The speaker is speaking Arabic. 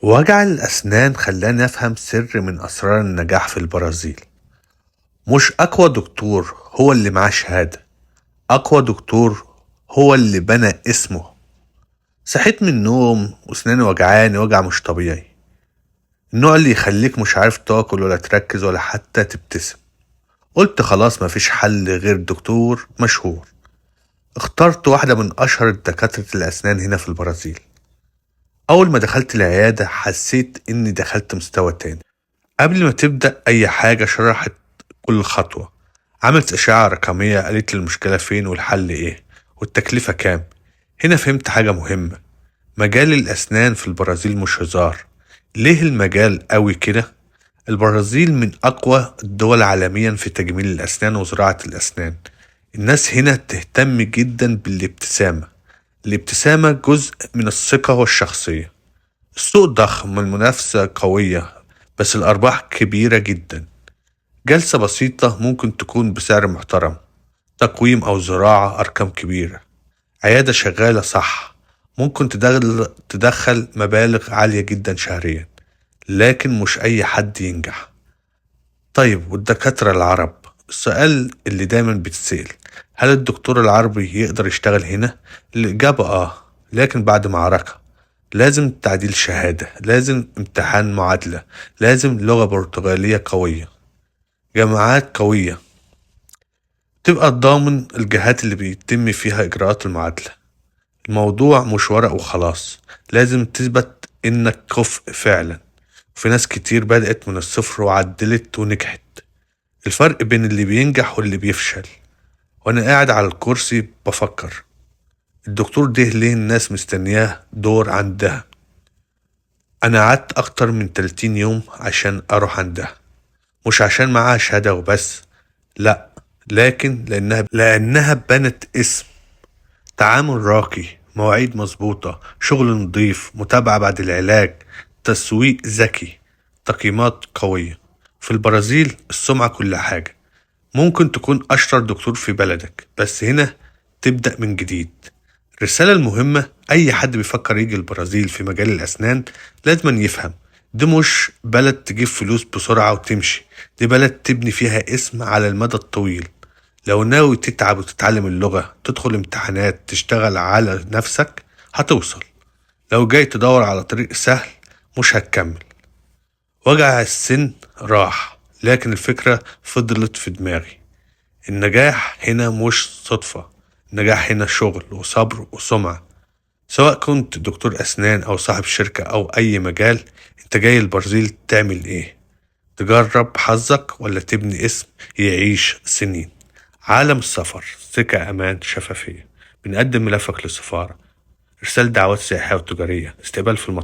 وجع الأسنان خلاني أفهم سر من أسرار النجاح في البرازيل. مش أقوى دكتور هو اللي معاه شهادة، أقوى دكتور هو اللي بنى اسمه. صحيت من النوم وأسناني وجعاني وجع مش طبيعي، النوع اللي يخليك مش عارف تاكل ولا تركز ولا حتى تبتسم. قلت خلاص مفيش حل غير دكتور مشهور. اخترت واحدة من أشهر دكاترة الأسنان هنا في البرازيل. أول ما دخلت العيادة حسيت إني دخلت مستوى تاني. قبل ما تبدأ أي حاجة شرحت كل خطوة، عملت أشعة رقمية، قالت لي المشكلة فين والحل إيه والتكلفة كام. هنا فهمت حاجة مهمة، مجال الأسنان في البرازيل مش هزار. ليه المجال قوي كده؟ البرازيل من أقوى الدول عالميا في تجميل الأسنان وزراعة الأسنان. الناس هنا تهتم جدا بالابتسامة. الابتسامة جزء من الثقة والشخصية. السوق ضخم والمنافسة قوية، بس الأرباح كبيرة جدا. جلسة بسيطة ممكن تكون بسعر محترم، تقويم أو زراعة أرقام كبيرة. عيادة شغالة صح ممكن تدخل مبالغ عالية جدا شهريا، لكن مش أي حد ينجح. طيب والدكاترة العرب؟ السؤال اللي دايما بتسأل، هل الدكتور العربي يقدر يشتغل هنا؟ الإجابة لكن بعد معركة. لازم تعديل شهادة، لازم امتحان معادلة، لازم لغة برتغالية قوية، جامعات قوية، تبقى ضامن الجهات اللي بيتم فيها إجراءات المعادلة. الموضوع مش ورق وخلاص، لازم تثبت إنك كفء فعلا. في ناس كتير بدأت من الصفر وعدلت ونجحت. الفرق بين اللي بينجح واللي بيفشل. وأنا قاعد على الكرسي بفكر، الدكتور ده ليه الناس مستنياه دور عندها؟ أنا قعدت أكتر من 30 يوم عشان أروح عندها، مش عشان معاها شهادة وبس، لأ، لكن لأنها بنت اسم. تعامل راقي، مواعيد مظبوطة، شغل نظيف، متابعة بعد العلاج، تسويق ذكي، تقييمات قوية. في البرازيل السمعة كل حاجة. ممكن تكون أشطر دكتور في بلدك، بس هنا تبدأ من جديد. الرسالة المهمة، أي حد بيفكر يجي البرازيل في مجال الأسنان لازم يفهم، دي مش بلد تجيب فلوس بسرعة وتمشي، دي بلد تبني فيها اسم على المدى الطويل. لو ناوي تتعب وتتعلم اللغة، تدخل امتحانات، تشتغل على نفسك، هتوصل. لو جاي تدور على طريق سهل مش هتكمل. وجع السن راح، لكن الفكرة فضلت في دماغي. النجاح هنا مش صدفة، النجاح هنا شغل وصبر وسمعة. سواء كنت دكتور أسنان أو صاحب شركة أو أي مجال، انت جاي البرازيل تعمل ايه؟ تجرب حظك ولا تبني اسم يعيش سنين؟ عالم السفر، ثقة، أمان، شفافية. بنقدم ملفك للسفارة، إرسال دعوات سياحية وتجارية، استقبال في المطار.